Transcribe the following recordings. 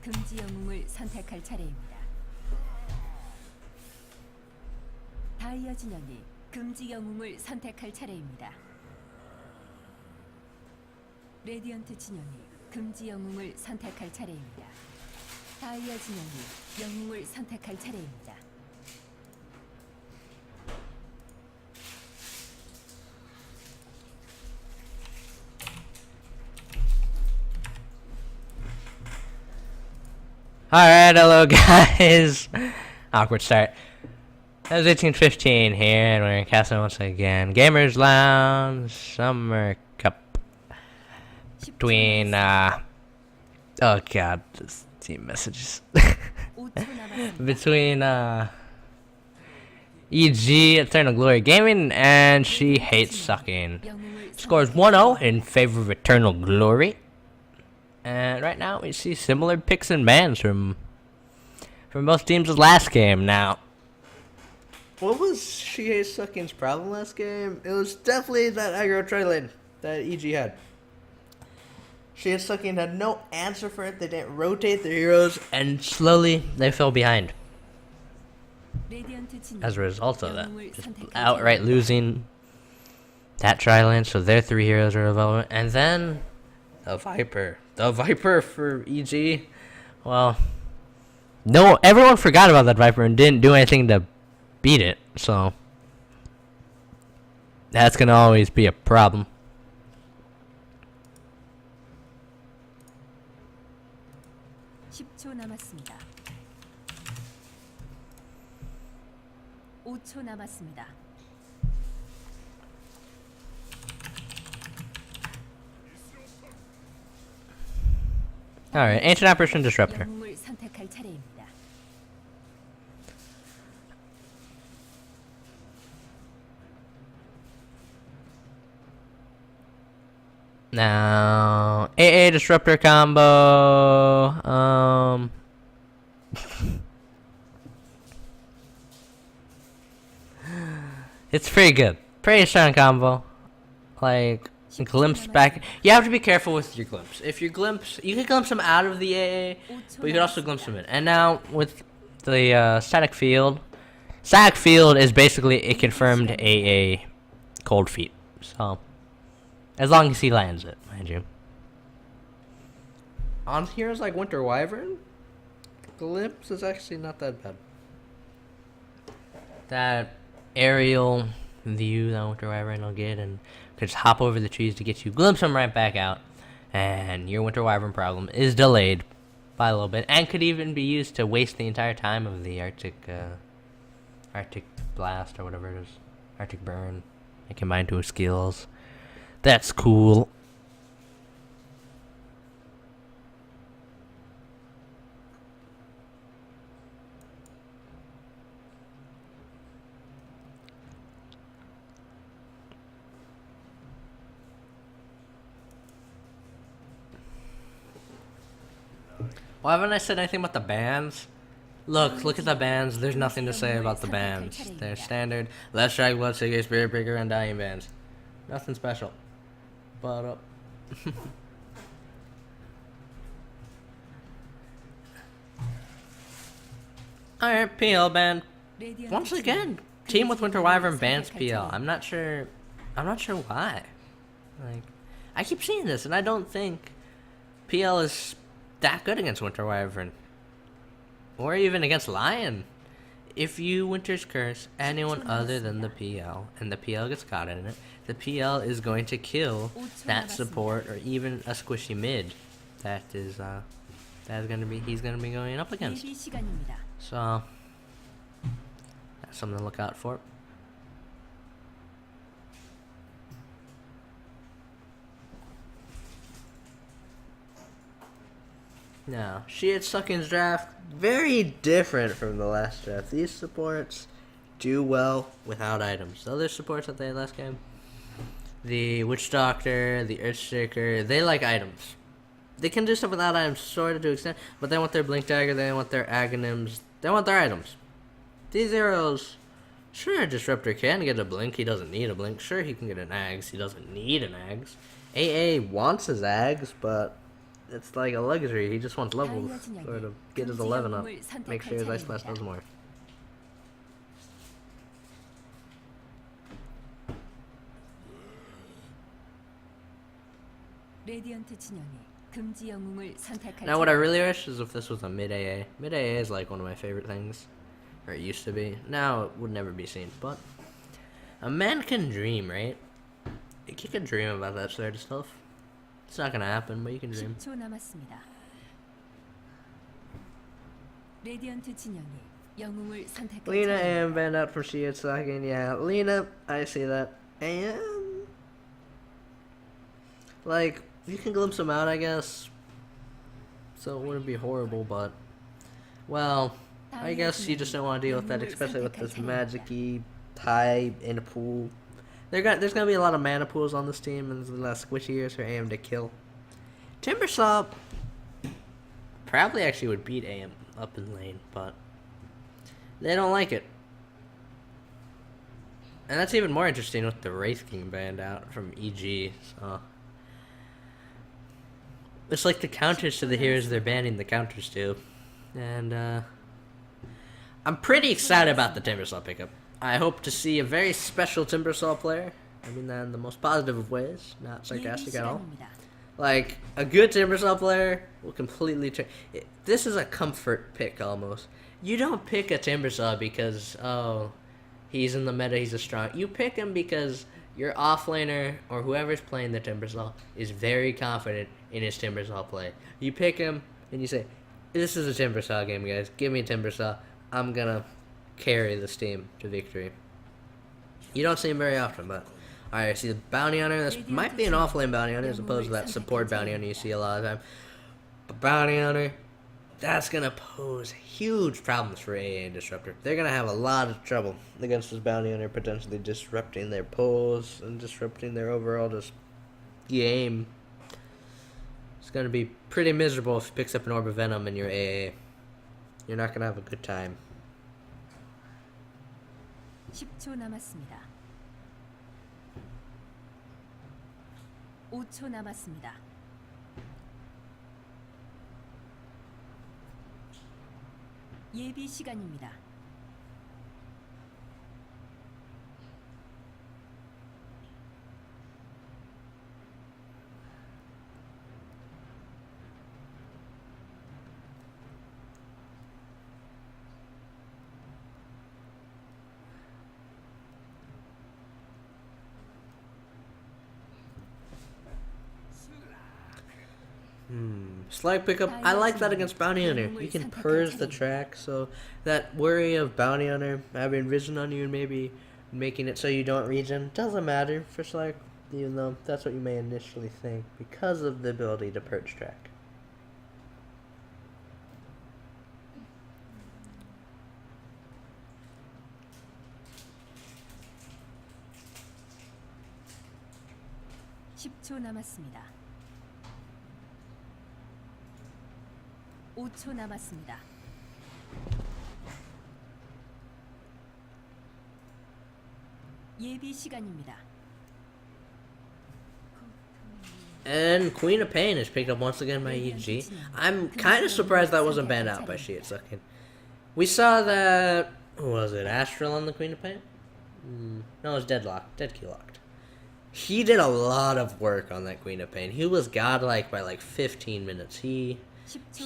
금지 영웅을 선택할 차례입니다. 다이아 진영이 금지 영웅을 선택할 차례입니다. 레디언트 진영이 금지 영웅을 선택할 차례입니다. 다이아 진영이 영웅을 선택할 차례입니다. Alright, hello guys. Awkward start. That was 1815 here, and we're casting once again. Gamers Lounge Summer Cup. Between, oh god, this team messages. Between, EG, EternalGlory Gaming, and She Hates Sucking. Scores 1-0 in favor of EternalGlory. And right now we see similar picks and bans from both teams as last game. Now, what was She Hates Sucking's problem last game? It was definitely that aggro tri lane that EG had. She Hates Sucking had no answer for it. They didn't rotate their heroes, and slowly they fell behind. As a result of that, just outright losing that tri lane, so their 3 heroes are irrelevant. And then the Viper for EG. Well, no, everyone forgot about that Viper and didn't do anything to beat it, so that's gonna always be a problem. 남았습니다. 5초 남았습니다. Alright, Ancient Apparition Disruptor. 영웅을 선택할 차례입니다. Now, AA Disruptor combo. It's pretty good. Pretty strong combo. Like, glimpse back. You have to be careful with your glimpse. If you glimpse, you can glimpse them out of the AA, but you can also glimpse them in. And now, with the static field is basically a confirmed AA cold feet. So, as long as he lands it, mind you. On heroes like Winter Wyvern, glimpse is actually not that bad. That aerial view that Winter Wyvern will get, and could just hop over the trees to get you, glimpse them right back out, and your Winter Wyvern problem is delayed by a little bit, and could even be used to waste the entire time of the Arctic Blast or whatever it is, Arctic Burn, and combine 2 skills. That's cool. Why haven't I said anything about the bans? Look at the bans. There's nothing to say about the bans. They're standard Left Strike, Blood Seeker, Spirit Breaker, and Dying bans. Nothing special. But alright, PL ban. Once again, team with Winter Wyvern bans PL. I'm not sure why. Like, I keep seeing this, and I don't think PL is that good against Winter Wyvern. Or even against Lion. If you Winter's Curse anyone other than the PL, and the PL gets caught in it, the PL is going to kill that support or even a squishy mid he's gonna be going up against. So that's something to look out for. Now, She Hates Sucking's draft, very different from the last draft. These supports do well without items. The other supports that they had last game, the Witch Doctor, the Earthshaker, they like items. They can do stuff without items, sort of to an extent, but they want their Blink Dagger, they want their Aghanims, they want their items. These heroes, sure, Disruptor can get a Blink, he doesn't need a Blink. Sure, he can get an Ags, he doesn't need an Ags. AA wants his Ags, but it's like a luxury. He just wants levels 다이아 진영이 or to get his 금지 11 up. 영웅을 선택할 Make sure his ice blast 차례입니다. does more. 레디언트 진영이 금지 영웅을 선택할 Now, what I 차례입니다. really wish is if this was a mid AA. Mid AA is like one of my favorite things, or it used to be. Now it would never be seen, but a man can dream, right? You can dream about that sort of stuff. It's not gonna happen, but you can dream. 10초 남았습니다. 레디언트 진영이 영웅을 선택할 Lena 차례입니다. AM banned out from She It's Sucking. Yeah, Lena, I see that. AM, like, you can glimpse him out, I guess. So it wouldn't be horrible, but, well, I guess you just don't want to deal with that, especially with this magic-y tie in a pool. There's gonna be a lot of mana pools on this team, and there's a lot of squishy for AM to kill. Timbersaw probably actually would beat AM up in lane, but they don't like it. And that's even more interesting with the Wraith King banned out from EG, so it's like the counters to the heroes they're banning the counters to. And I'm pretty excited about the Timbersaw pickup. I hope to see a very special Timbersaw player. I mean that in the most positive of ways, not sarcastic at all. 시간입니다. Like, a good Timbersaw player will completely turn. This is a comfort pick almost. You don't pick a Timbersaw because, oh, he's in the meta, he's a strong. You pick him because your offlaner or whoever's playing the Timbersaw is very confident in his Timbersaw play. You pick him and you say, this is a Timbersaw game, guys. Give me a Timbersaw. I'm gonna carry this team to victory. You don't see him very often, but alright, I see the bounty hunter. This might be an offlane bounty hunter as opposed to that support bounty hunter you see a lot of the time. But bounty hunter, that's gonna pose huge problems for AA and Disruptor. They're gonna have a lot of trouble against this bounty hunter, potentially disrupting their pulls and disrupting their overall just game. It's gonna be pretty miserable if he picks up an Orb of Venom in your AA. You're not gonna have a good time. 10초 남았습니다. 5초 남았습니다. 예비 시간입니다. Slight pickup. I like that against Bounty Hunter. You can purge the track, so that worry of Bounty Hunter having vision on you and maybe making it so you don't regen doesn't matter for Slight, even though that's what you may initially think because of the ability to purge track. (10초) 남았습니다. 5초 남았습니다. 예비 시간입니다. And Queen of Pain is picked up once again by EG. I'm kind of surprised that wasn't banned out by She It's Sucking. We saw that. Who was it? Astral on the Queen of Pain? No, it was Deadlocked. Dead key locked. He did a lot of work on that Queen of Pain. He was godlike by like 15 minutes. He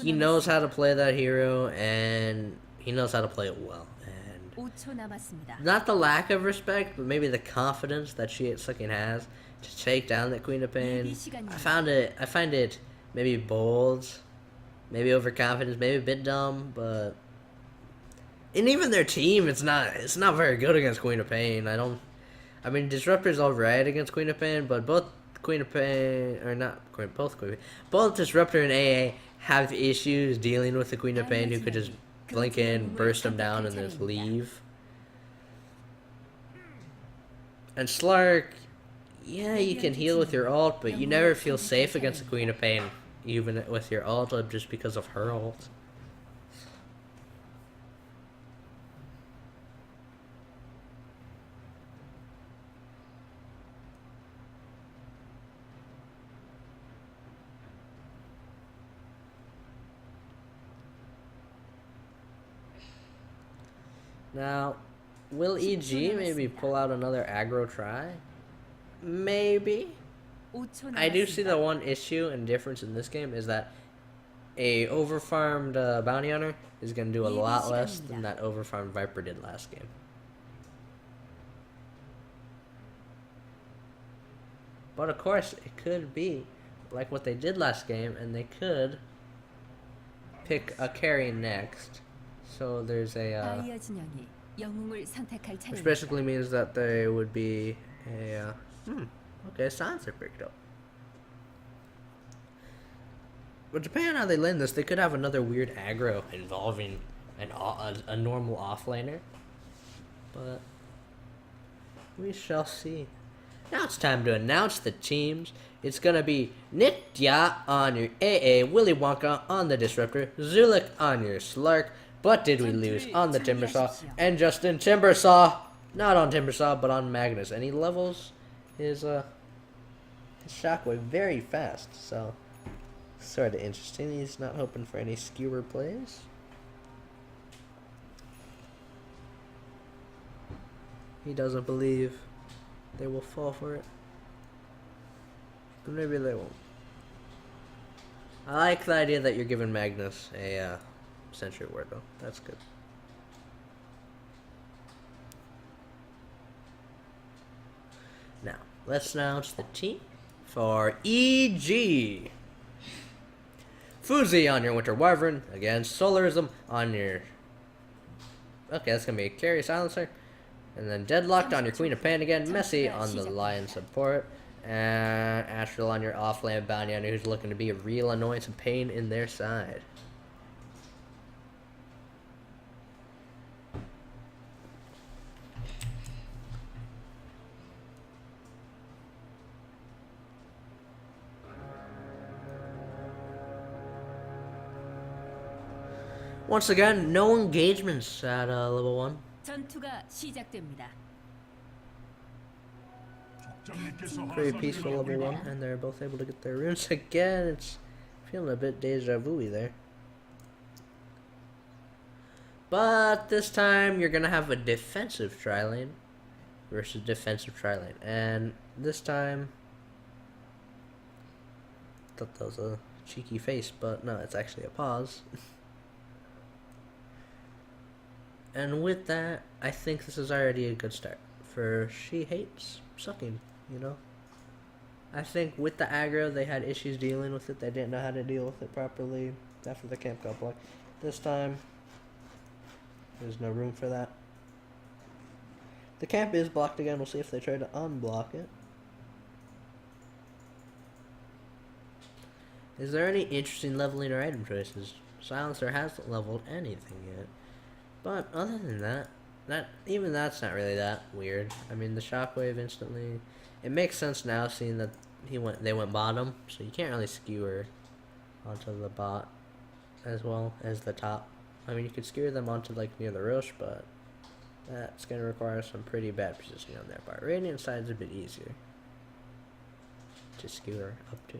knows how to play that hero, and he knows how to play it well. And 5초 남았습니다. not the lack of respect, but maybe the confidence that She It's Sucking has to take down that Queen of Pain. I find it maybe bold, maybe overconfident, maybe a bit dumb, but and even their team, it's not very good against Queen of Pain. I mean, Disruptor's alright against Queen of Pain, but both Queen of Pain, or not Queen, both Queen of Pain, both Disruptor and AA have issues dealing with the Queen of Pain, who could just blink in, burst them down, and just leave. And Slark, yeah, you can heal with your ult, but you never feel safe against the Queen of Pain, even with your ult, just because of her ult. Now, will EG maybe pull out another aggro try? Maybe. 5초 I do see the 남았습니다. one issue and difference in this game is that a overfarmed bounty hunter is going to do a lot less than that overfarmed Viper did last game. But of course, it could be like what they did last game, and they could pick a carry next. So there's a 바이어 진영이 영웅을 선택할 which 차례입니다. basically means that they would be a okay, silencer picked up. But depending on how they lane this, they could have another weird aggro involving a normal offlaner. But we shall see. Now it's time to announce the teams. It's gonna be Nitya on your AA, Willy Wonka on the Disruptor, Zulik on your Slark, but did we lose on the Timbersaw, and Justin Timbersaw, not on Timbersaw, but on Magnus. And he levels his shockwave very fast, so sort of interesting. He's not hoping for any skewer plays. He doesn't believe they will fall for it. But maybe they won't. I like the idea that you're giving Magnus a sentry ward though. That's good. Now, let's announce the team for EG. Fuzi on your Winter Wyvern against Solarism on your... Okay, that's gonna be a carry silencer. And then Deadlocked on your Queen of Pain again. Messi on the Lion support. And Astral on your offlane bounty hunter who's looking to be a real annoyance and pain in their side. Once again, no engagements at level 1. 전투가 시작됩니다. Pretty peaceful level 1, and they're both able to get their runes again. It's feeling a bit deja vu-y there. But this time, you're going to have a defensive tri-lane versus defensive tri-lane. And this time, I thought that was a cheeky face, but no, it's actually a pause. And with that, I think this is already a good start. For she hates sucking, you know? I think with the aggro, they had issues dealing with it. They didn't know how to deal with it properly after the camp got blocked. This time, there's no room for that. The camp is blocked again. We'll see if they try to unblock it. Is there any interesting leveling or item choices? Silencer hasn't leveled anything yet. But other than that, even that's not really that weird. I mean, the shockwave instantly, it makes sense now seeing that they went bottom, so you can't really skewer onto the bot as well as the top. I mean, you could skewer them onto like near the Roche, but that's gonna require some pretty bad positioning on their part. Radiant side's a bit easier to skewer up to.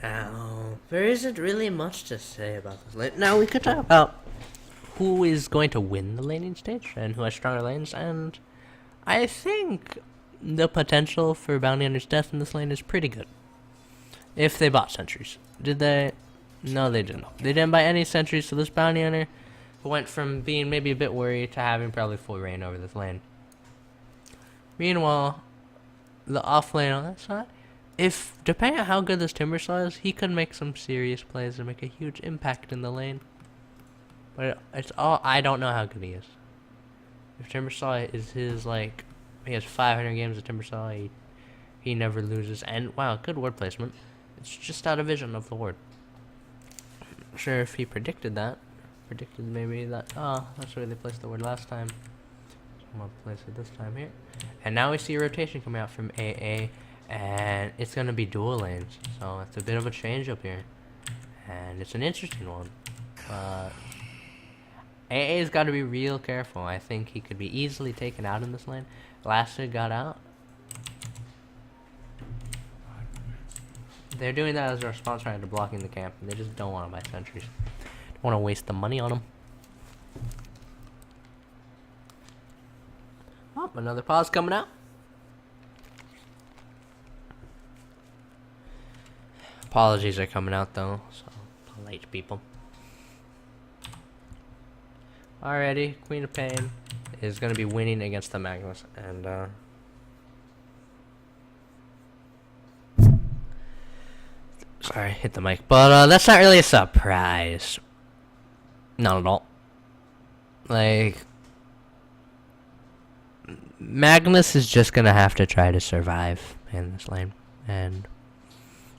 Now, there isn't really much to say about this lane. Now, we could talk about who is going to win the laning stage and who has stronger lanes, and I think the potential for Bounty Hunter's death in this lane is pretty good. If they bought sentries. Did they? No, they didn't. They didn't buy any sentries, so this Bounty Hunter went from being maybe a bit worried to having probably full reign over this lane. Meanwhile, the off lane on that side, if depending on how good this Timbersaw is, he could make some serious plays and make a huge impact in the lane. But it's all, I don't know how good he is. If Timbersaw is his, like, he has 500 games of Timbersaw, he never loses. And, wow, good word placement. It's just out of vision of the word. Not sure if he predicted that. Predicted maybe that, oh, that's where they placed the word last time. So I'm gonna place it this time here. And now we see a rotation coming out from AA, and it's gonna be dual lanes. So it's a bit of a change up here. And it's an interesting one. But AA's got to be real careful. I think he could be easily taken out in this lane. Lasted got out. They're doing that as a response right to blocking the camp. They just don't want to buy sentries. Don't want to waste the money on them. Oh, another pause coming out. Apologies are coming out though, so polite people. Alrighty, Queen of Pain is going to be winning against the Magnus, and sorry, hit the mic, but that's not really a surprise. Not at all. Like, Magnus is just going to have to try to survive in this lane, and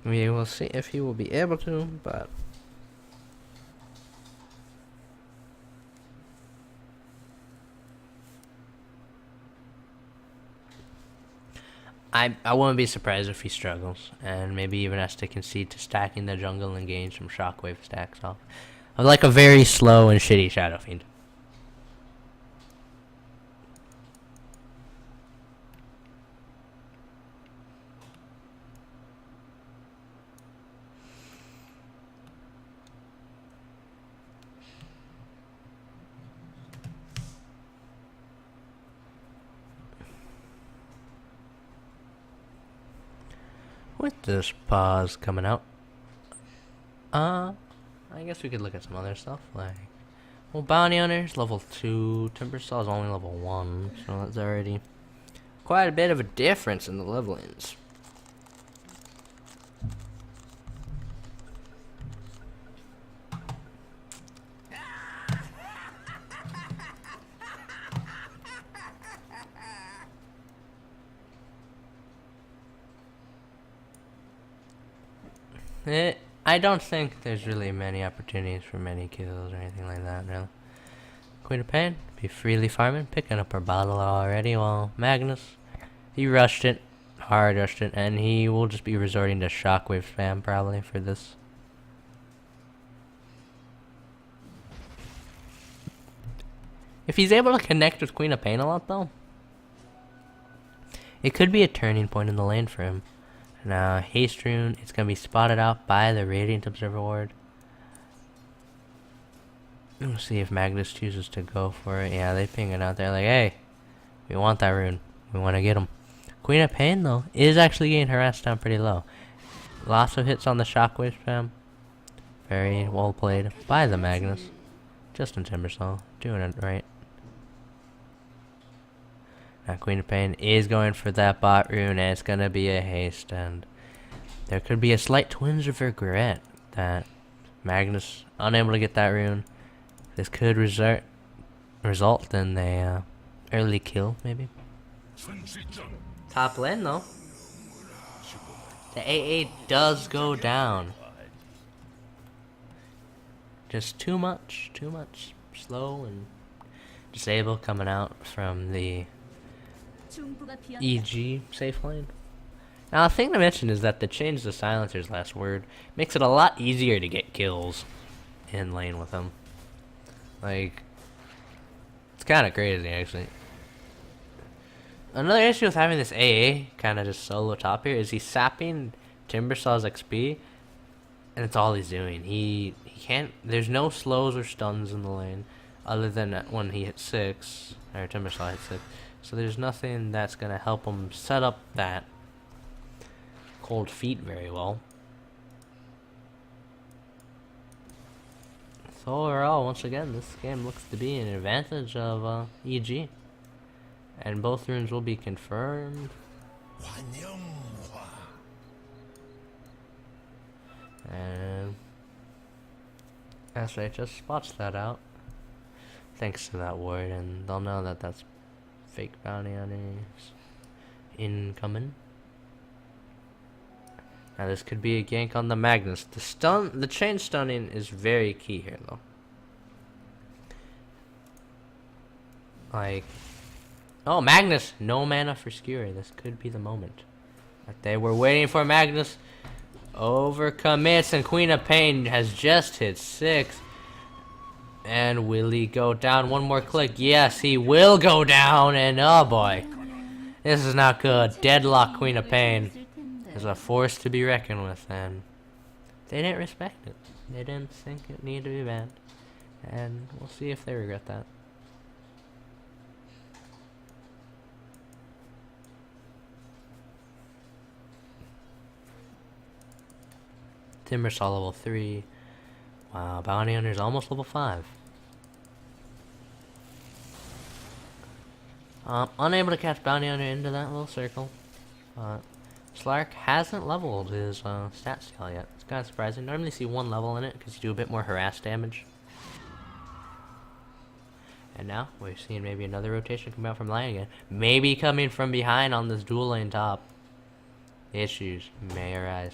we will see if he will be able to, but I wouldn't be surprised if he struggles, and maybe even has to concede to stacking the jungle and gain some shockwave stacks off. Like a very slow and shitty Shadow Fiend. With this pause coming out, I guess we could look at some other stuff, like, well, Bounty Hunter's level 2, Timbersaw is only level 1, so that's already quite a bit of a difference in the levelings. I don't think there's really many opportunities for many kills or anything like that, really. Queen of Pain, be freely farming, picking up her bottle already, while Magnus, he rushed it, hard rushed it, and he will just be resorting to shockwave spam probably for this. If he's able to connect with Queen of Pain a lot though, it could be a turning point in the lane for him. Now, Haste Rune, it's going to be spotted out by the Radiant Observer Ward. We'll see if Magnus chooses to go for it. Yeah, they ping it out there like, hey, we want that rune. We want to get him. Queen of Pain, though, is actually getting harassed down pretty low. Lots of hits on the shockwave spam. Very well played by the Magnus. Justin Timbersaw, doing it right. Now Queen of Pain is going for that bot rune, and it's going to be a haste, and there could be a slight twinge of regret that Magnus unable to get that rune. This could result in a early kill, maybe. Top lane, though. The AA does go down. Just too much slow and disable coming out from the EG safe lane. Now, the thing to mention is that the change to Silencer's last word makes it a lot easier to get kills in lane with him. Like, it's kind of crazy, actually. Another issue with having this AA kind of just solo top here is he's sapping Timbersaw's XP, and it's all he's doing. He can't. There's no slows or stuns in the lane, other than when he hits 6 or Timbersaw hits 6. So there's nothing that's gonna help him set up that cold feet very well. So overall, once again, this game looks to be an advantage of EG. And both runes will be confirmed. And SHS spots that out. thanks to that ward, and they'll know that that's fake bounty hunters incoming. Now this could be a gank on the Magnus. The chain stunning is very key here, though. Like, oh, Magnus, no mana for Skewer. This could be the moment. But they were waiting for Magnus. Overcommits, and Queen of Pain has just hit 6. And will he go down? One more click. Yes, he will go down. And oh boy, this is not good. Deadlock Queen of Pain is a force to be reckoned with, and they didn't respect it. They didn't think it needed to be banned. And we'll see if they regret that. Timbersaw level 3. Wow, Bounty Hunter's almost level 5. Unable to catch Bounty Hunter into that little circle. Slark hasn't leveled his stat scale yet. It's kind of surprising. Normally see 1 level in it because you do a bit more harass damage. And now we're seeing maybe another rotation come out from lane again. Maybe coming from behind on this dual lane top. Issues may arise.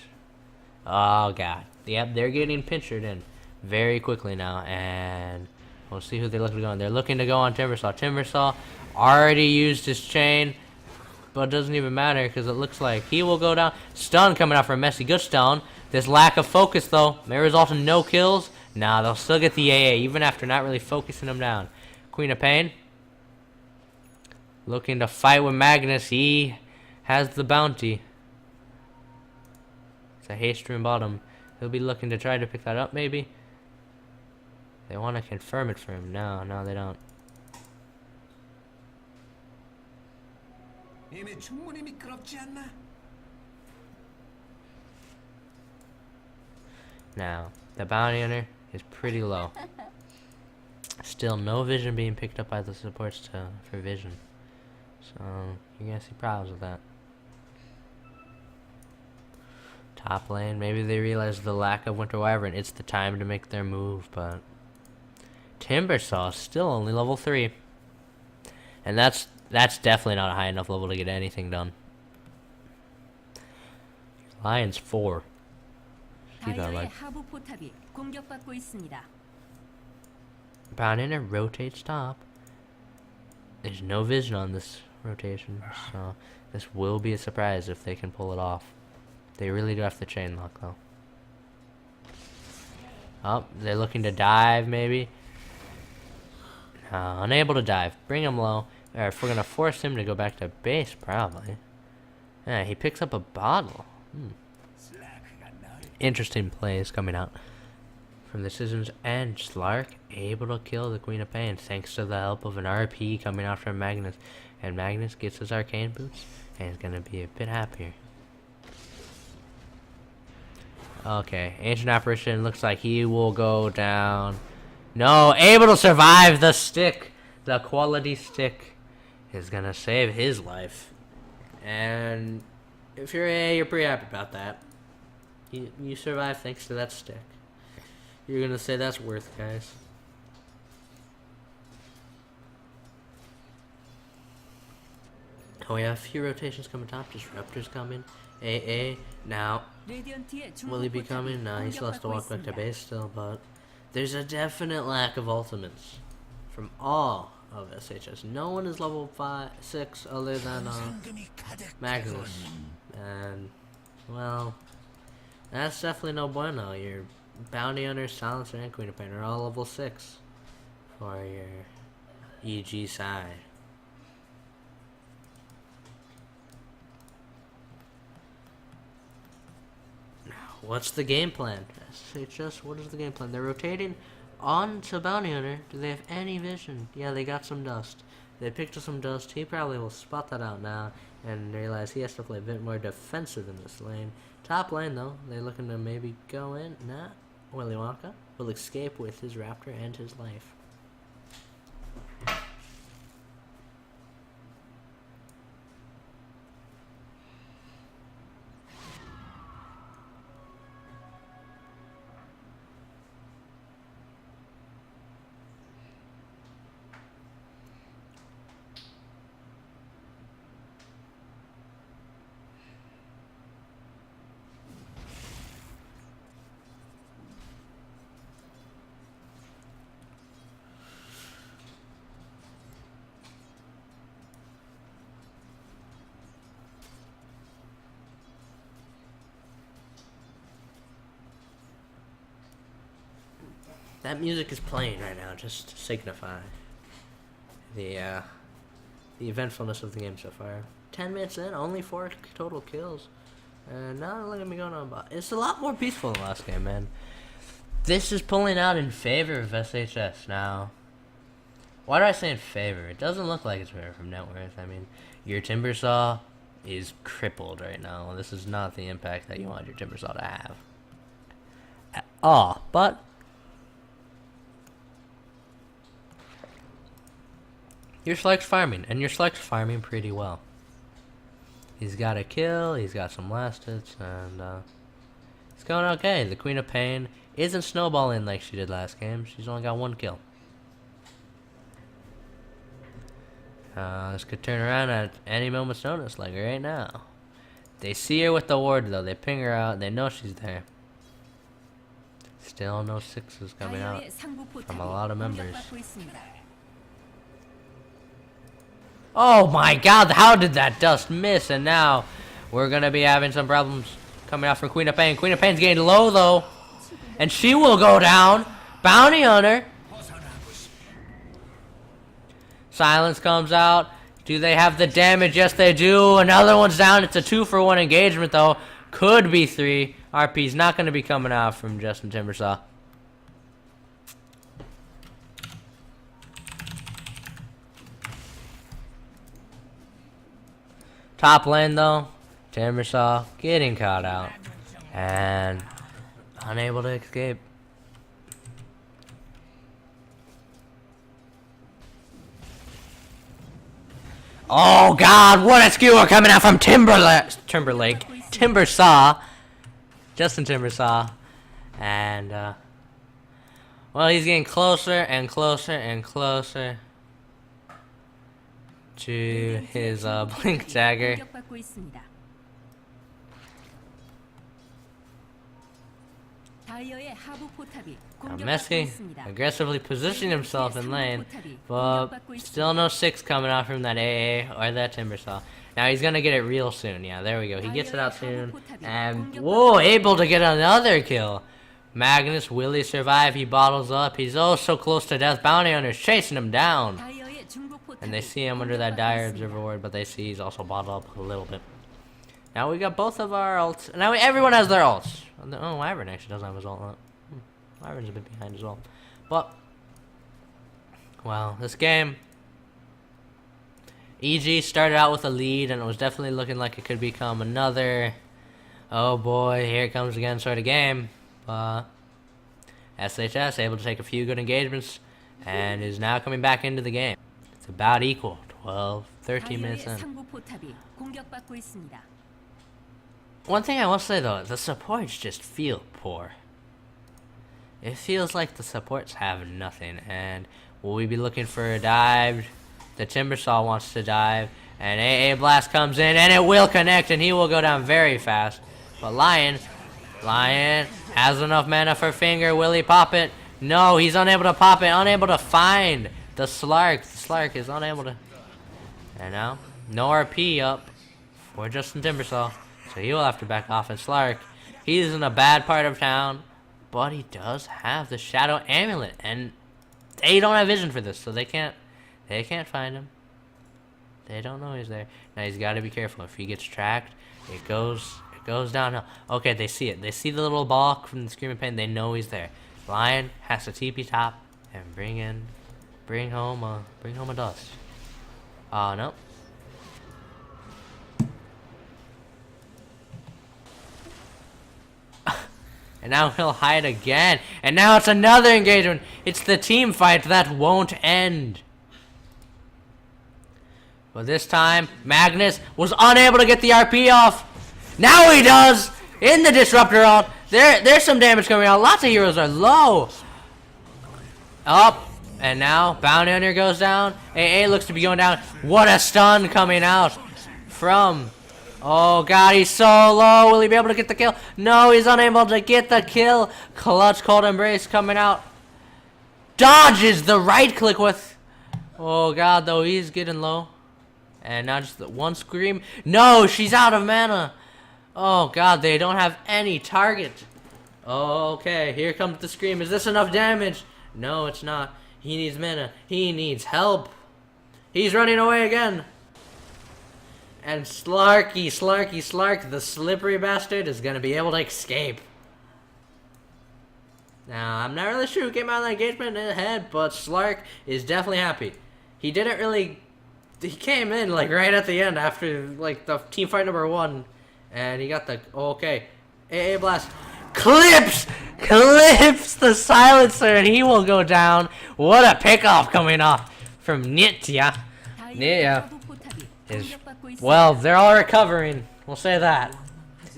Oh god. Yep, they're getting pinchered in very quickly now, and we'll see who they're looking to go on. They're looking to go on Timbersaw. Timbersaw already used his chain, but it doesn't even matter because it looks like he will go down. Stun coming out from Messy. Good stun. This lack of focus, though, may result in no kills. Nah, they'll still get the AA, even after not really focusing him down. Queen of Pain looking to fight with Magnus. He has the bounty. It's a haste room bottom. He'll be looking to try to pick that up, maybe. They want to confirm it for him. No, they don't. Now, the bounty hunter is pretty low. Still no vision being picked up by the supports for vision. So, you're going to see problems with that. Top lane, maybe they realize the lack of Winter Wyvern. It's the time to make their move, but Timbersaw still only level 3. And that's definitely not a high enough level to get anything done. Lions 4. Keep that like. Bound in rotates top. There's no vision on this rotation, so this will be a surprise if they can pull it off. They really do have to chain lock, though. Oh, they're looking to dive, maybe. Unable to dive. Bring him low. Or if we're going to force him to go back to base, probably. Yeah, he picks up a bottle. Interesting plays coming out from the Decisions. And Slark able to kill the Queen of Pain thanks to the help of an RP coming out from Magnus. And Magnus gets his arcane boots and is going to be a bit happier. Okay, Ancient Apparition looks like he will go down. No, able to survive the stick. The quality stick is gonna save his life. And if you're A, you're pretty happy about that. You survive thanks to that stick. You're gonna say that's worth, guys. Oh yeah, a few rotations coming top. Disruptors coming. AA now. Will he be coming? Nah, he still has to walk back to base still, but there's a definite lack of ultimates from all of SHS. No one is level 6 other than Magnus. And, well, that's definitely no bueno. Your Bounty Hunter, Silencer, and Queen of Pain are all level 6 for your EG side. What's the game plan? SHS, what is the game plan? They're rotating on to Bounty Hunter. Do they have any vision? Yeah, they got some dust. They picked up some dust. He probably will spot that out now and realize he has to play a bit more defensive in this lane. Top lane, though, they're looking to maybe go in. Nah, Willy Wonka will escape with his Raptor and his life. That music is playing right now just to signify the eventfulness of the game so far. 10 minutes in, only 4 total kills. And now look at me going on about. It's a lot more peaceful than last game, man. This is pulling out in favor of SHS now. Why do I say in favor? It doesn't look like it's favor from net worth. I mean, your Timbersaw is crippled right now. This is not the impact that you want your Timbersaw to have at all. But your Slugg's farming, and your Slugg's farming pretty well. He's got a kill, he's got some last hits, and it's going okay. The Queen of Pain isn't snowballing like she did last game. She's only got 1 kill. This could turn around at any moment's notice, like right now. They see her with the ward, though. They ping her out. They know she's there. Still no 6s coming out from a lot of members. Oh my god, how did that dust miss? And now we're going to be having some problems coming out from Queen of Pain. Queen of Pain's getting low, though. And she will go down. Bounty on her. Silence comes out. Do they have the damage? Yes, they do. Another one's down. It's a 2-for-1 engagement, though. Could be 3. RP's not going to be coming out from Justin Timbersaw. Top lane, though. Timbersaw getting caught out. And unable to escape. Oh god, what a skewer coming out from Timbersaw. Justin Timbersaw. And well, he's getting closer and closer and closer to his blink dagger. Now Messi aggressively positioning himself in lane, but still no 6 coming out from that AA or that Timbersaw. Now he's gonna get it real soon. Yeah, there we go. He gets it out soon, and whoa, able to get another kill. Magnus, will he survive? He bottles up. He's oh so close to death. Bounty Hunter's chasing him down, and they see him under that dire observer ward, but they see he's also bottled up a little bit. Now we got both of our ults. Now everyone has their ults. Oh, Wyvern actually doesn't have his ult. Wyvern's a bit behind as well. But, well, this game, EG started out with a lead, and it was definitely looking like it could become another, oh boy, here it comes again sort of game. But SHS able to take a few good engagements, and is now coming back into the game. It's about equal, 12, 13 minutes in. One thing I will say, though, the supports just feel poor. It feels like the supports have nothing, and will we be looking for a dive? The Timbersaw wants to dive, and AA Blast comes in, and it will connect, and he will go down very fast. But Lion has enough mana for Finger. Will he pop it? No, he's unable to pop it, unable to find the Slark. The Slark is unable to... And now, no RP up for Justin Timbersaw. So he will have to back off, and Slark, he's in a bad part of town, but he does have the Shadow Amulet, and they don't have vision for this, so they can't find him. They don't know he's there. Now he's got to be careful. If he gets tracked, it goes downhill. Okay, they see it. They see the little ball from the Screaming Pain. They know he's there. Lion has to TP top and bring home a dust. No. And now he'll hide again. And now it's another engagement. It's the team fight that won't end. But this time, Magnus was unable to get the RP off. Now he does! In the Disruptor ult. There's some damage coming out. Lots of heroes are low. Up. And now, Bounty Hunter goes down. AA looks to be going down. What a stun coming out from... Oh god, he's so low. Will he be able to get the kill? No, he's unable to get the kill. Clutch Cold Embrace coming out. Dodges the right click with... Oh god, though, he's getting low. And now just the one scream. No, she's out of mana. Oh god, they don't have any target. Okay, here comes the scream. Is this enough damage? No, it's not. He needs mana. He needs help. He's running away again. And Slark, the slippery bastard, is gonna be able to escape. Now, I'm not really sure who came out of that engagement ahead, but Slark is definitely happy. He didn't really... He came in, like, right at the end after, like, the team fight number 1. And he got the... Oh, okay. AA Blast. Clips the silencer, and he will go down. What a pickoff coming off from Nitya. Nitya is... Well, they're all recovering. We'll say that.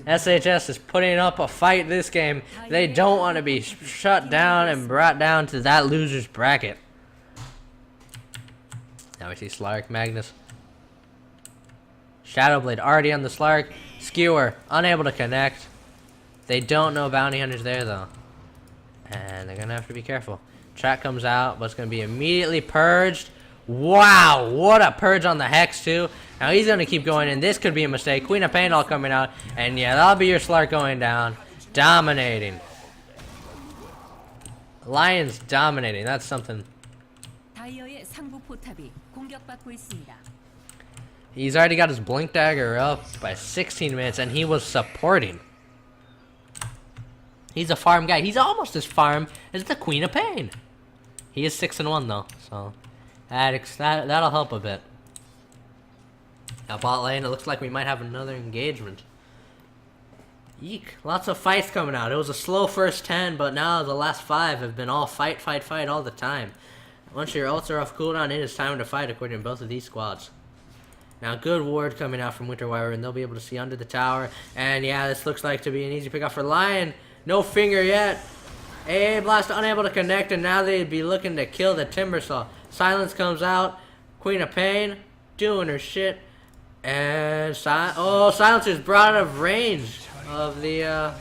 SHS is putting up a fight this game. They don't want to be shut down and brought down to that loser's bracket. Now we see Slark, Magnus. Shadowblade already on the Slark. Skewer, unable to connect. They don't know Bounty Hunter's there though. And they're going to have to be careful. Chat comes out, but it's going to be immediately purged. Wow, what a purge on the Hex too. Now he's going to keep going, and this could be a mistake. Queen of Pain all coming out, and yeah, that'll be your Slark going down. Dominating. Lions dominating, that's something. He's already got his Blink Dagger up by 16 minutes, and he was supporting. He's a farm guy. He's almost as farm as the Queen of Pain. He is 6-1 though, so that'll help a bit. Now bot lane, it looks like we might have another engagement. Eek, lots of fights coming out. It was a slow first 10, but now the last 5 have been all fight all the time. Once your ults are off cooldown, it is time to fight according to both of these squads. Now good ward coming out from Winter Wyvern, and they'll be able to see under the tower. And yeah, this looks like to be an easy pick off for Lion. No finger yet. AA Blast unable to connect, and now they'd be looking to kill the Timbersaw. Silence comes out. Queen of Pain doing her shit. And Silence is brought out of range of the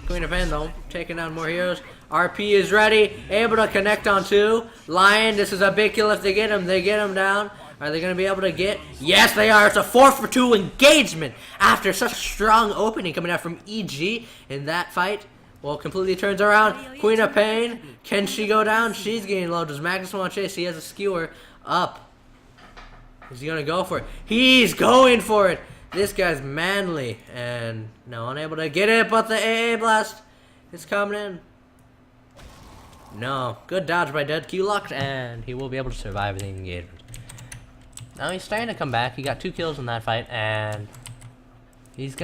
Queen of Pain though, taking down more heroes. RP is ready, able to connect on 2. Lion, this is a big kill if they get him. They get him down. Are they going to be able to get? Yes, they are. It's a 4-for-2 engagement after such a strong opening coming out from EG in that fight. Well, completely turns around. Queen of Pain, can she go down? She's getting low. Does Magnus want to chase? He has a skewer up. Is he going to go for it? He's going for it. This guy's manly. And no, unable to get it, but the AA Blast is coming in. No. Good dodge by Dead Q-Locked, and he will be able to survive the engagement. Now he's starting to come back. He got 2 kills in that fight, and he's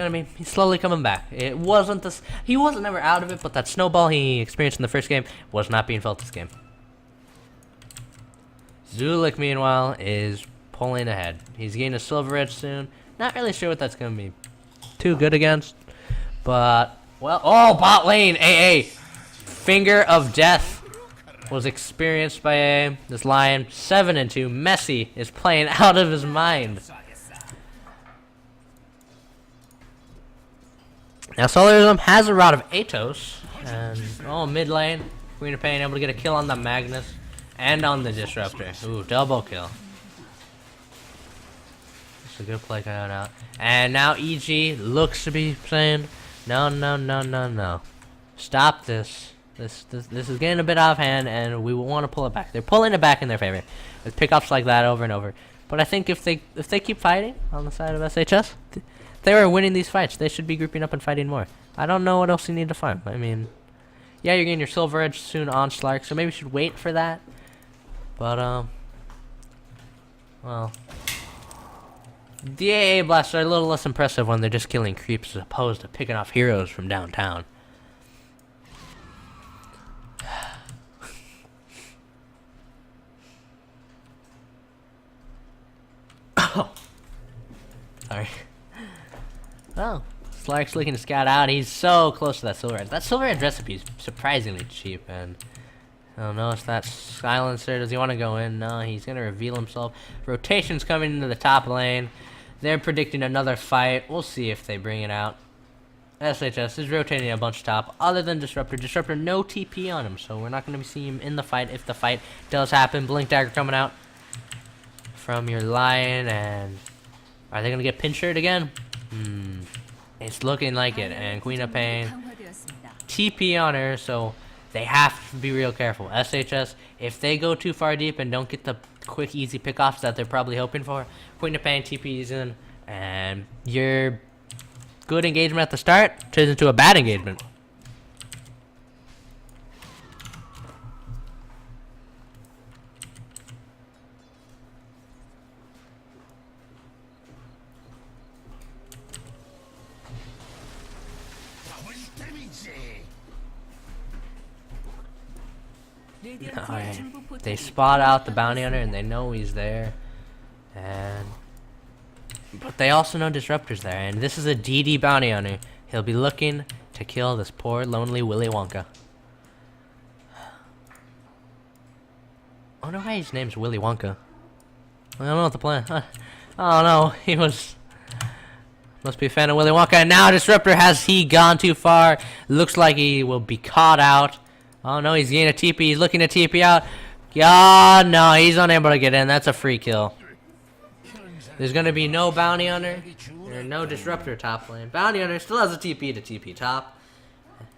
slowly coming back. It wasn't this. He wasn't ever out of it, but that snowball he experienced in the first game was not being felt this game. Zulik, meanwhile, is pulling ahead. He's getting a Silver Edge soon. Not really sure what that's going to be too good against, but well. Oh, bot lane AA. Finger of Death was experienced by AA. This Lion 7-2. Messi is playing out of his mind. Now Solarism has a Rod of Atos, and mid lane, Queen of Pain able to get a kill on the Magnus and on the Disruptor. Ooh, double kill. It's a good play coming out. And now EG looks to be saying, no. Stop this. This is getting a bit off hand, and we will want to pull it back. They're pulling it back in their favor with pickoffs like that over and over. But I think if they keep fighting on the side of SHS, they were winning these fights. They should be grouping up and fighting more. I don't know what else you need to farm. I mean, yeah, you're getting your Silver Edge soon on Slark, so maybe you should wait for that. But well, the AA blasts are a little less impressive when they're just killing creeps as opposed to picking off heroes from downtown. Oh, sorry. Oh, Slark's looking to scout out. He's so close to that Silver Edge. That Silver Edge recipe is surprisingly cheap, and I don't know if that silencer. Does he want to go in? No, he's going to reveal himself. Rotation's coming into the top lane. They're predicting another fight. We'll see if they bring it out. SHS is rotating a bunch top, other than Disruptor. Disruptor, no TP on him, so we're not going to be seeing him in the fight if the fight does happen. Blink Dagger coming out from your Lion, and are they going to get pinchered again? It's looking like it, and Queen of Pain TP on her, so they have to be real careful. SHS, if they go too far deep and don't get the quick, easy pickoffs that they're probably hoping for, Queen of Pain TPs in, and your good engagement at the start turns into a bad engagement. Alright, they spot out the bounty hunter and they know he's there, but they also know Disruptor's there, and this is a DD bounty hunter. He'll be looking to kill this poor lonely Willy Wonka. I wonder why his name's Willy Wonka. I don't know what the plan. Oh no, he must be a fan of Willy Wonka. And now Disruptor, has he gone too far? Looks like he will be caught out. Oh no, he's getting a TP. He's looking to TP out. Yeah, no, he's unable to get in. That's a free kill. There's going to be no bounty hunter or no Disruptor top lane. Bounty hunter still has a TP to TP top.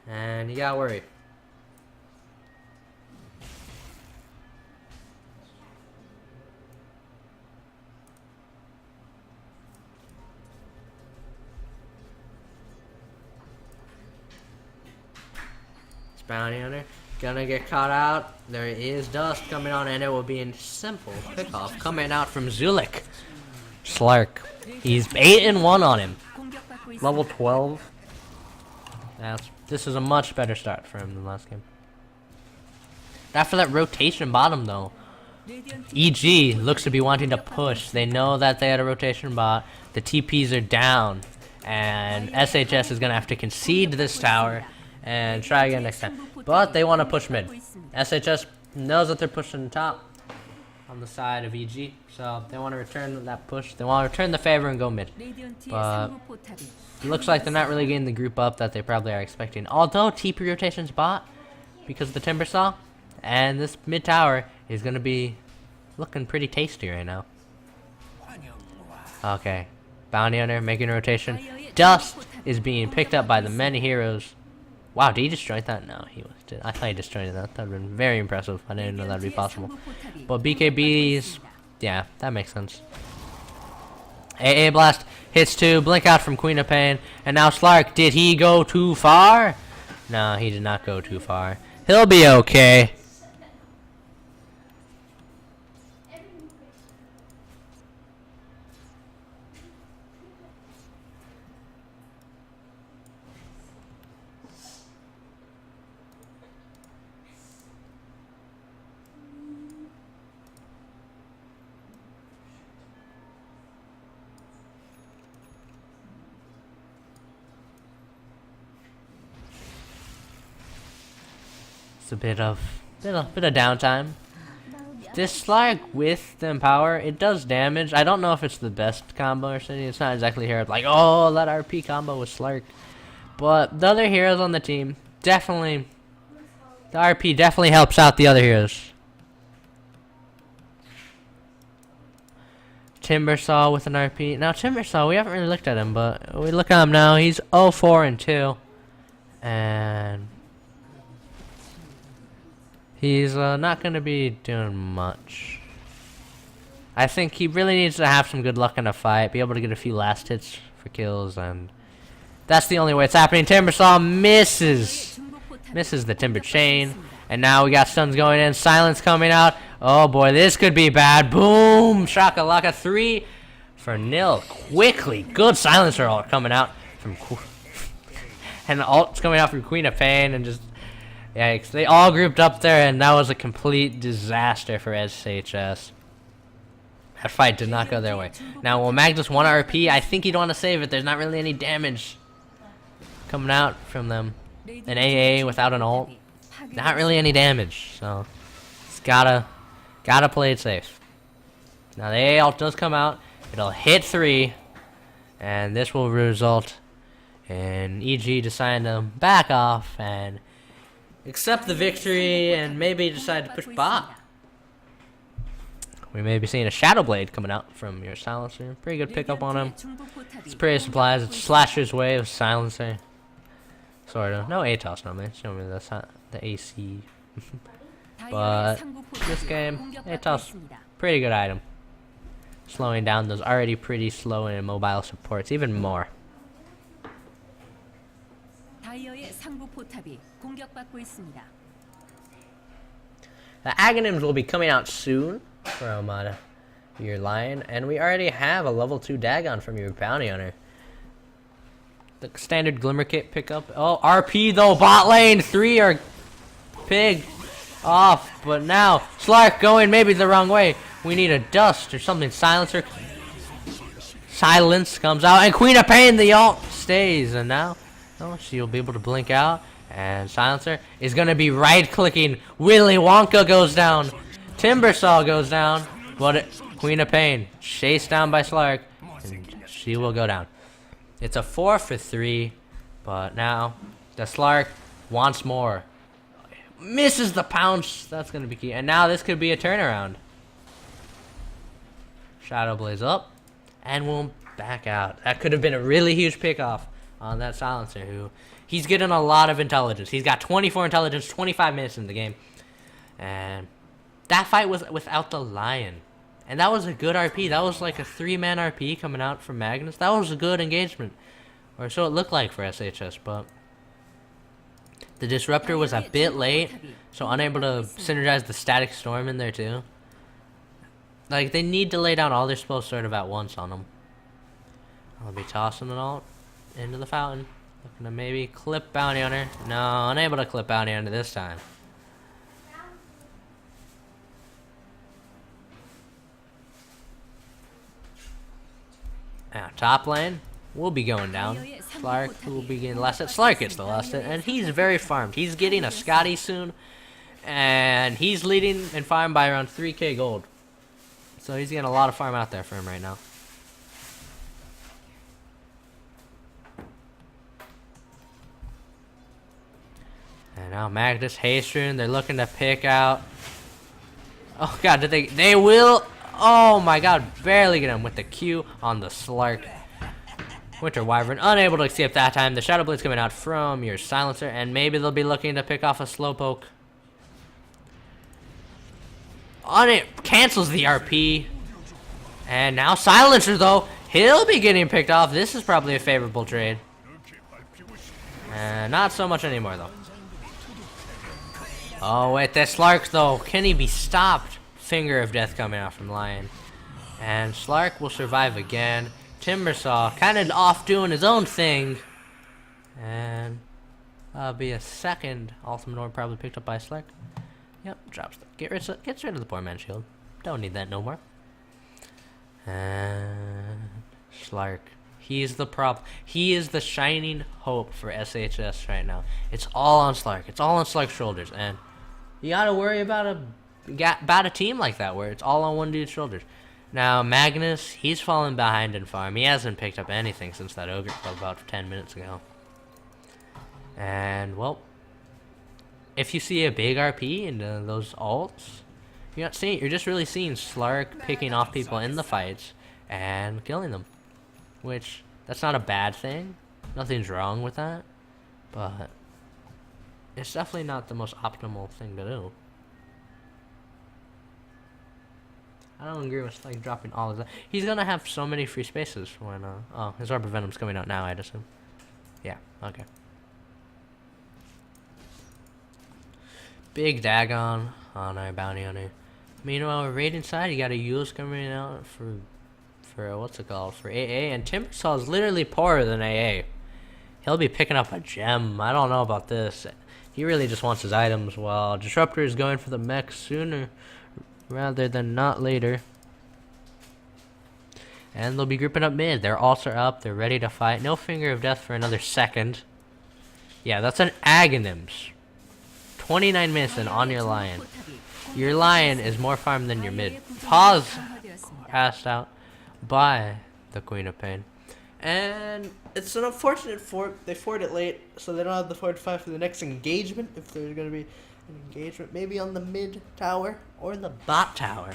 And you gotta worry. Bounty hunter gonna get caught out. There is dust coming on, and it will be a simple pickoff coming out from Zulik. Slark, he's 8-1 on him. Level 12. This is a much better start for him than last game. After that rotation bottom though, EG looks to be wanting to push. They know that they had a rotation bot. The TPs are down, and SHS is gonna have to concede this tower and try again next time. But they want to push mid. SHS knows that they're pushing top on the side of EG, so they want to return that push. They want to return the favor and go mid. But it looks like they're not really getting the group up that they probably are expecting. Although TP rotation's bot because of the Timber Saw, and this mid tower is going to be looking pretty tasty right now. Okay, Bounty Hunter making a rotation. Dust is being picked up by the many heroes. Wow, did he destroy that? No, I thought he destroyed that. That would have been very impressive. I didn't know that would be possible. But BKBs, yeah, that makes sense. AA Blast hits 2, blink out from Queen of Pain, and now Slark, did he go too far? No, he did not go too far. He'll be okay. A bit of downtime. This Slark with the Empower, it does damage. I don't know if it's the best combo or something. It's not exactly here like, oh, that RP combo with Slark. But the other heroes on the team, definitely, the RP definitely helps out the other heroes. Timbersaw with an RP. Now Timbersaw, we haven't really looked at him, but we look at him now. He's 0-4-2, and he's not going to be doing much. I think he really needs to have some good luck in a fight, be able to get a few last hits for kills, and that's the only way it's happening. Timbersaw misses the Timber Chain, and now we got stuns going in. Silence coming out. Oh boy, this could be bad. Boom! Shakalaka 3-0. Quickly. Good silencer ult coming out from and the ult's coming out from Queen of Pain, and just yikes. They all grouped up there, and that was a complete disaster for SHS. That fight did not go their way. Now, will Magnus want to RP? I think he'd want to save it. There's not really any damage coming out from them. An AA without an ult. Not really any damage, so it's gotta play it safe. Now, the AA ult does come out. It'll hit 3, and this will result in EG deciding to back off and accept the victory and maybe decide to push bot. We may be seeing a Shadow Blade coming out from your silencer. Pretty good pickup on him. It's pretty supplies. It's Slasher's Wave, silencer. Sort of. No ATOS, no man. Show me the AC. But this game, it's pretty good item. Slowing down those already pretty slow and immobile supports even more. 다이어의 상부 포탑이 공격받고 있습니다. The Aghanims will be coming out soon from your Lion, and we already have a level 2 Dagon from your Bounty Hunter. The standard Glimmer Kit pickup. Oh, RP though, bot lane 3 are pig off, but now Slark going maybe the wrong way. We need a dust or something. Silencer. Silence comes out, and Queen of Pain, the ult stays, and now she'll be able to blink out, and Silencer is gonna be right-clicking. Willy Wonka goes down. Timbersaw goes down, but Queen of Pain chased down by Slark, and she will go down. It's a 4 for 3, but now the Slark wants more. Misses the pounce. That's gonna be key, and now this could be a turnaround. Shadow Blaze up, and we'll back out. That could have been a really huge pickoff on that Silencer, who he's getting a lot of intelligence. He's got 24 intelligence, 25 minutes in the game, and that fight was without the Lion, and that was a good RP. That was like a 3-man RP coming out from Magnus. That was a good engagement, or so it looked like for SHS, but the Disruptor was a bit late, so unable to synergize the Static Storm in there too. Like, they need to lay down all their spells sort of at once on them. I'll be tossing it all into the fountain. Looking to maybe clip Bounty Hunter. No, unable to clip Bounty Hunter this time. Now, top lane will be going down. Slark will be getting last hit. Slark gets the last hit, and he's very farmed. He's getting a Scotty soon, and he's leading in farm by around 3k gold. So he's getting a lot of farm out there for him right now. And now Magnus, Hastrun, they're looking to pick out. Oh god, did they will. Oh my god, barely get him with the Q on the Slark. Winter Wyvern unable to escape that time. The Shadow Blade coming out from your Silencer, and maybe they'll be looking to pick off a Slowpoke. On it cancels the RP. And now Silencer though, he'll be getting picked off. This is probably a favorable trade. And not so much anymore though. Oh wait, that Slark though, can he be stopped? Finger of Death coming out from Lion. And Slark will survive again. Timbersaw kind of off doing his own thing. And that'll be a second Ultimate Orb probably picked up by Slark. Yep, drops the gets rid of the poor man's shield. Don't need that no more. And Slark. He's the problem. He is the shining hope for SHS right now. It's all on Slark. It's all on Slark's shoulders. And you gotta worry about a team like that where it's all on one dude's shoulders. Now Magnus, he's fallen behind in farm. He hasn't picked up anything since that Ogre Club about 10 minutes ago. And well, if you see a big RP into those ults, you're not seeing. You're just really seeing Slark picking off people in the fights and killing them, which that's not a bad thing. Nothing's wrong with that, but it's definitely not the most optimal thing to do. I don't agree with like dropping all of that. He's gonna have so many free spaces when oh, his Orb of Venom's coming out now, I'd assume. Yeah, okay. Big Dagon on our Bounty Hunter. Meanwhile, raiding side, you got a Eul's coming out for what's it called? For AA, and Timbersaw is literally poorer than AA. He'll be picking up a gem. I don't know about this. He really just wants his items, while Disruptor is going for the mech sooner rather than not later. And they'll be grouping up mid. Their ults are up. They're ready to fight. No Finger of Death for another second. Yeah, that's an Aghanims. 29 minutes and on your Lion. Your Lion is more farm than your mid. Pause passed out by the Queen of Pain. And it's an unfortunate fort. They fort it late, so they don't have the fortify for the next engagement. If there's going to be an engagement, maybe on the mid tower or the bot tower.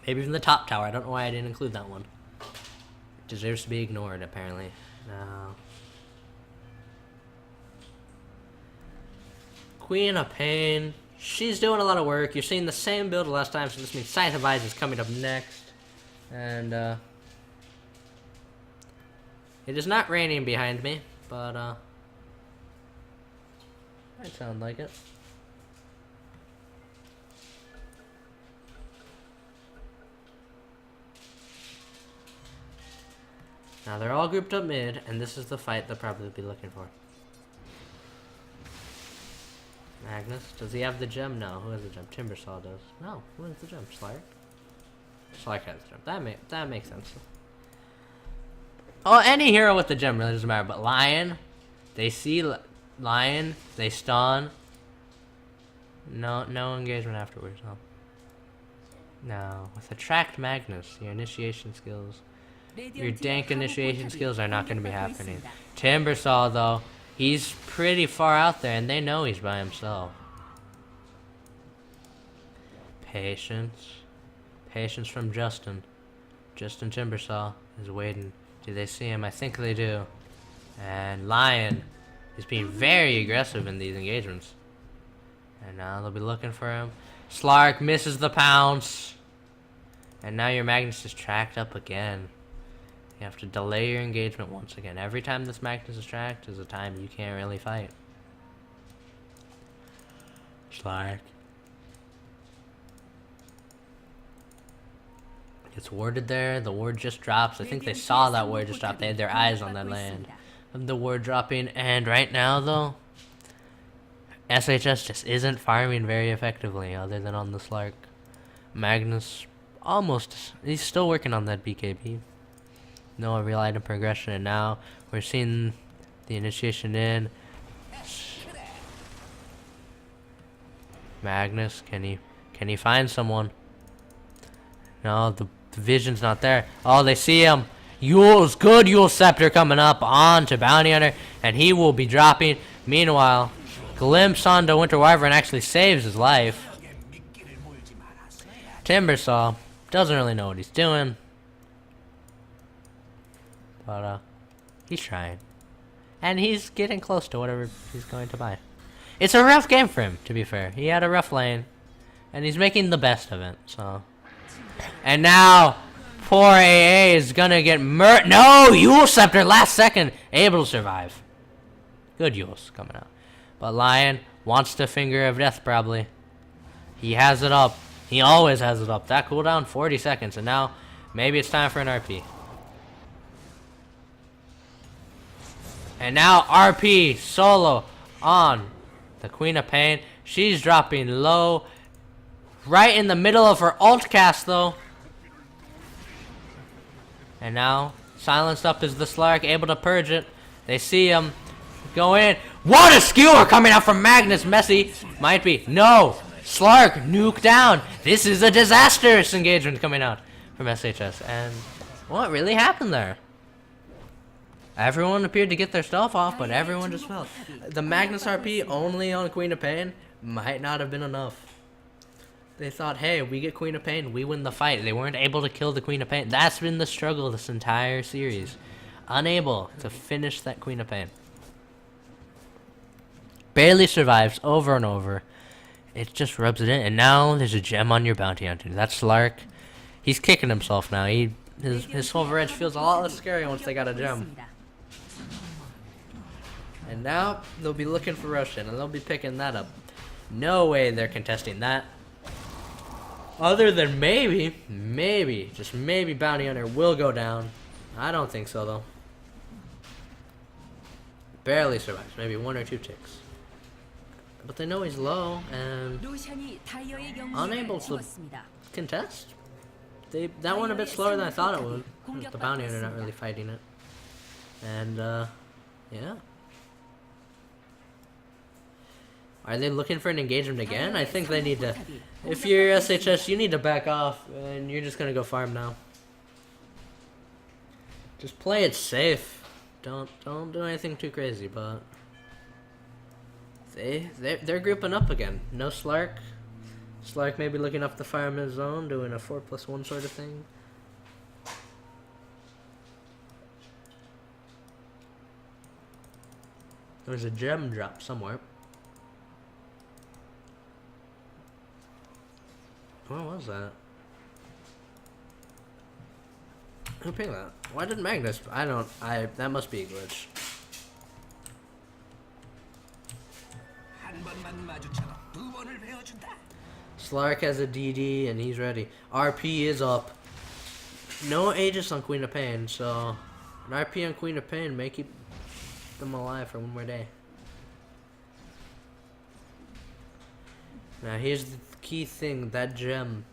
Maybe even the top tower. I don't know why I didn't include that one. It deserves to be ignored, apparently. Now, Queen of Pain. She's doing a lot of work. You're seeing the same build last time, so this means Scythe of Eyes is coming up next. And, it is not raining behind me, but, might sound like it. Now they're all grouped up mid, and this is the fight they'll probably be looking for. Magnus, does he have the gem? No, who has the gem? Timbersaw does. No, who has the gem? Slark? Slark has the gem. That makes sense. Oh, any hero with the gem really doesn't matter, but Lion, they see Lion, they stun. No engagement afterwards, no. No, with Attract Magnus, your initiation skills. Your dank initiation skills are not going to be happening. Timbersaw, though, he's pretty far out there, and they know he's by himself. Patience. Patience from Justin. Justin Timbersaw is waiting. Do they see him? I think they do. And Lion is being very aggressive in these engagements. And now they'll be looking for him. Slark misses the pounce. And now your Magnus is tracked up again. You have to delay your engagement once again. Every time this Magnus is tracked is a time you can't really fight. Slark. It's warded there. The ward just drops. I think they saw that ward just drop. They had their eyes on that land of the ward dropping. And right now, though, SHS just isn't farming very effectively other than on the Slark. Magnus almost... He's still working on that BKB. No real item progression, and now we're seeing the initiation in. Magnus, can he find someone? No, the vision's not there. Oh, they see him. Yule's good. Yule Scepter coming up on to Bounty Hunter, and he will be dropping. Meanwhile, glimpse onto Winter Wyvern actually saves his life. Timbersaw doesn't really know what he's doing. But, he's trying. And he's getting close to whatever he's going to buy. It's a rough game for him, to be fair. He had a rough lane. And he's making the best of it, so. And now, poor AA is gonna get No! Yule Scepter, last second, able to survive. Good Yule's coming out. But Lion wants the Finger of Death, probably. He has it up. He always has it up. That cooldown, 40 seconds. And now, maybe it's time for an RP. And now RP solo on the Queen of Pain. She's dropping low. Right in the middle of her ult cast, though. And now, silenced up is the Slark, able to purge it. They see him go in. What a skewer coming out from Magnus. Messi might be. No! Slark nuke down. This is a disastrous engagement coming out from SHS. And what really happened there? Everyone appeared to get their stuff off, but everyone just fell. The Magnus RP only on Queen of Pain might not have been enough. They thought, hey, we get Queen of Pain, we win the fight. They weren't able to kill the Queen of Pain. That's been the struggle this entire series. Unable to finish that Queen of Pain. Barely survives over and over. It just rubs it in. And now there's a gem on your bounty hunter. That's Slark. He's kicking himself now. His Silver Edge feels a lot less scary once they got a gem. And now they'll be looking for Roshan, and they'll be picking that up. No way they're contesting that. Other than maybe, just maybe Bounty Hunter will go down. I don't think so, though. Barely survives, maybe 1 or 2 ticks. But they know he's low, and unable to contest. That went a bit slower than I thought it would. The Bounty Hunter not really fighting it. And, yeah. Are they looking for an engagement again? I think they need to. If you're SHS, you need to back off, and you're just gonna go farm now. Just play it safe. Don't do anything too crazy, but they're grouping up again. No Slark. Slark maybe looking up the fireman zone, doing a 4+1 sort of thing. There's a gem drop somewhere. What was that? Who picked that? Why did Magnus? That must be a glitch. Slark has a DD and he's ready. RP is up. No Aegis on Queen of Pain, so an RP on Queen of Pain may keep them alive for one more day. Now here's the key thing, that gem.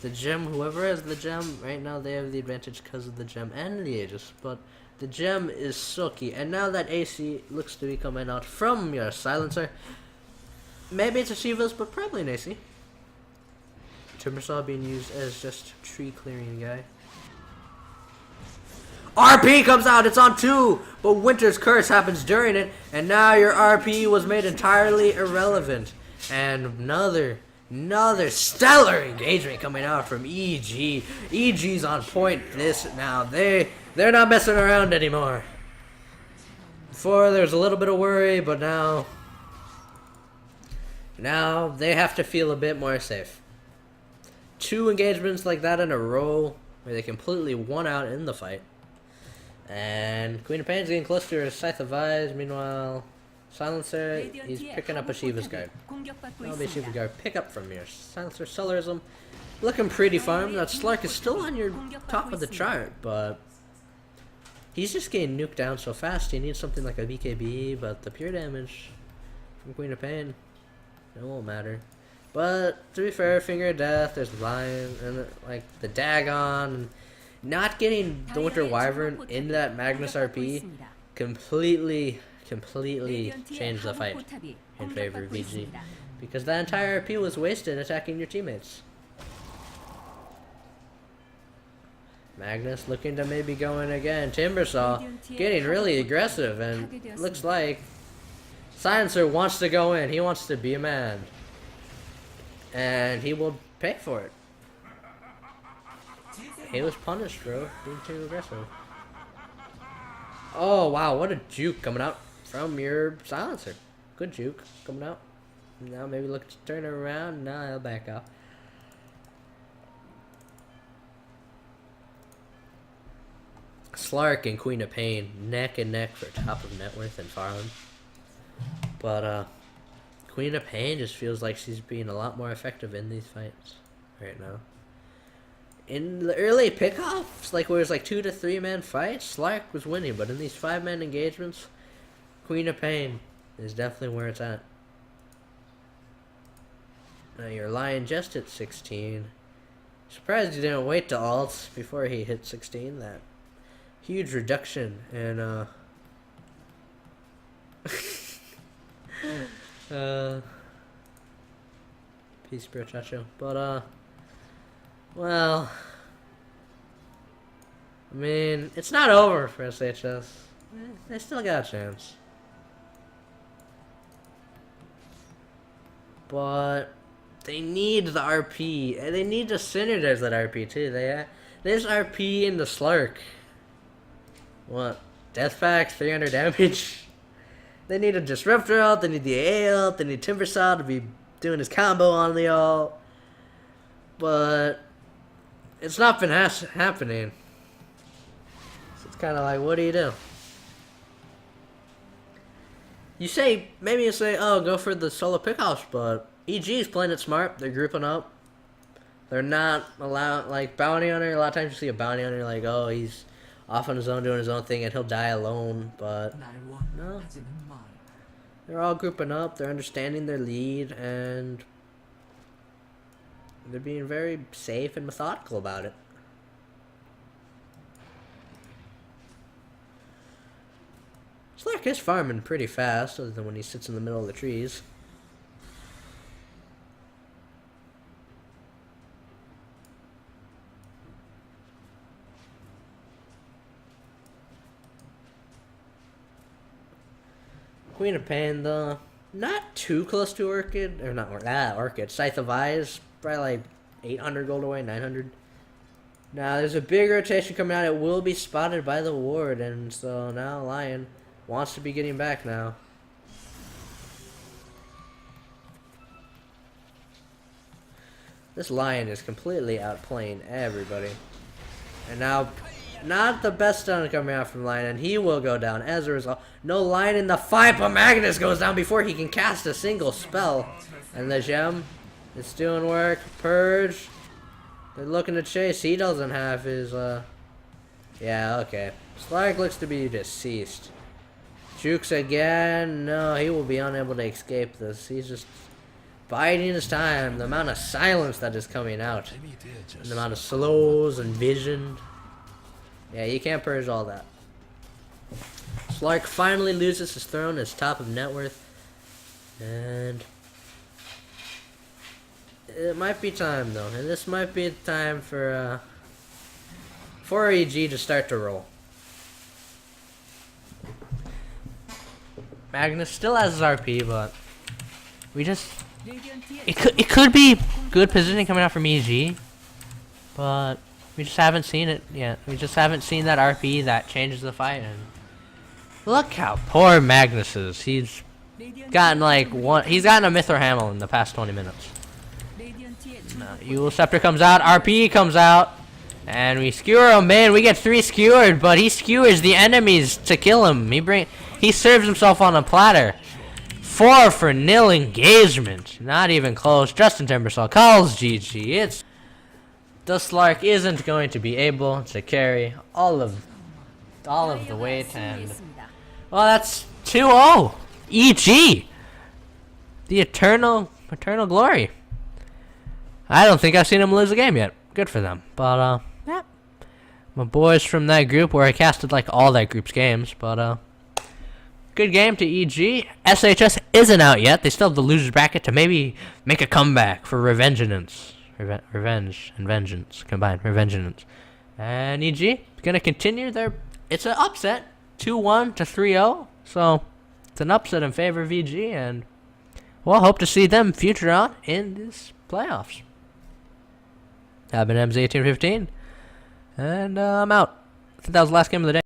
The gem, whoever has the gem, right now they have the advantage because of the gem and the Aegis, but the gem is so key. And now that AC looks to be coming out from your silencer, maybe it's a Shiva's, but probably an AC. Timbersaw being used as just tree clearing guy. RP comes out, it's on 2, but Winter's Curse happens during it, and now your RP was made entirely irrelevant. And another stellar engagement coming out from EG. EG's on point this now. They're not messing around anymore. Before there was a little bit of worry, but now they have to feel a bit more safe. 2 engagements like that in a row where they completely won out in the fight. And Queen of Pain's getting close to her Scythe of Eyes. Meanwhile, Silencer, he's picking up a Shiva's Guard. That'll be a Shiva's Guard pickup from your Silencer Solarism. Looking pretty farm. That Slark is still on your top of the chart, but he's just getting nuked down so fast. He needs something like a BKB, but the pure damage from Queen of Pain, it won't matter. But to be fair, Finger of Death, there's Lion, and like the Dagon. Not getting the Winter Wyvern into that Magnus RP completely changed the fight in favor of VG. Because that entire RP was wasted attacking your teammates. Magnus looking to maybe go in again. Timbersaw getting really aggressive, and looks like Silencer wants to go in. He wants to be a man. And he will pay for it. He was punished, bro, being too aggressive. Oh, wow, what a juke coming out from your Silencer. Good juke coming out. Now maybe look to turn it around. Now he'll back up. Slark and Queen of Pain, neck and neck for top of net worth and farm. But, Queen of Pain just feels like she's being a lot more effective in these fights right now. In the early pickoffs, like where it was like 2 to 3 man fights, Slark was winning, but in these 5-man engagements, Queen of Pain is definitely where it's at. Now your Lion just hit 16. Surprised he didn't wait to ult before he hit 16. That huge reduction in peace, bro, Chacho. But well, I mean, it's not over for SHS. They still got a chance. But they need the RP. And they need to synergize that RP too. There's RP in the Slark. What? Death Pack, 300 damage? They need a Disruptor ult, they need the A ult, they need Timbersaw to be doing his combo on the ult. But it's not been happening. So it's kind of like, what do you do? Maybe you say, oh, go for the solo pickoffs, but EG is playing it smart. They're grouping up. They're not allowed, like, Bounty Hunter, a lot of times you see a Bounty Hunter, like, oh, he's off on his own doing his own thing and he'll die alone, but no. They're all grouping up, they're understanding their lead, and they're being very safe and methodical about it. Slark is farming pretty fast, other than when he sits in the middle of the trees. Queen of Pain, though, not too close to Orchid, or not Orchid, Scythe of Eyes, probably like 800 gold away, 900. Now, there's a big rotation coming out. It will be spotted by the ward, and so now Lion wants to be getting back now. This Lion is completely outplaying everybody. And now, not the best stun coming out from Lion, and he will go down as a result. No Lion in the fight, but Magnus goes down before he can cast a single spell. And the gem, it's doing work. Purge, they're looking to chase. He doesn't have his, yeah, okay. Slark looks to be deceased. Jukes again. No, he will be unable to escape this. He's just biding his time. The amount of silence that is coming out. And the amount of slows and vision. Yeah, you can't purge all that. Slark finally loses his throne as top of net worth. And it might be time though. And this might be time for EG to start to roll. Magnus still has his RP, but we just it could be good positioning coming out from EG, but we just haven't seen it yet. We just haven't seen that RP that changes the fight. And look how poor Magnus is. He's gotten like he's gotten a Mithra Hamel in the past 20 minutes. Evil Scepter comes out, RP comes out, and we skewer him. Man, we get 3 skewered, but he skewers the enemies to kill him. He serves himself on a platter. 4 for nil engagement. Not even close. Justin Timbersaw calls GG. The Slark isn't going to be able to carry all of the weight, and well, that's 2-0. EG. The EternalGlory. I don't think I've seen him lose a game yet. Good for them. But yeah. My boys from that group where I casted like all that group's games, but good game to EG. SHS isn't out yet. They still have the losers bracket to maybe make a comeback for Revengeance. Revenge and Vengeance combined. Revengeance. And EG gonna continue their. It's an upset, 2-1 to 3-0. So it's an upset in favor of EG, and we'll hope to see them future on in this playoffs. I've been MZ1815, and I'm out. I think that was the last game of the day.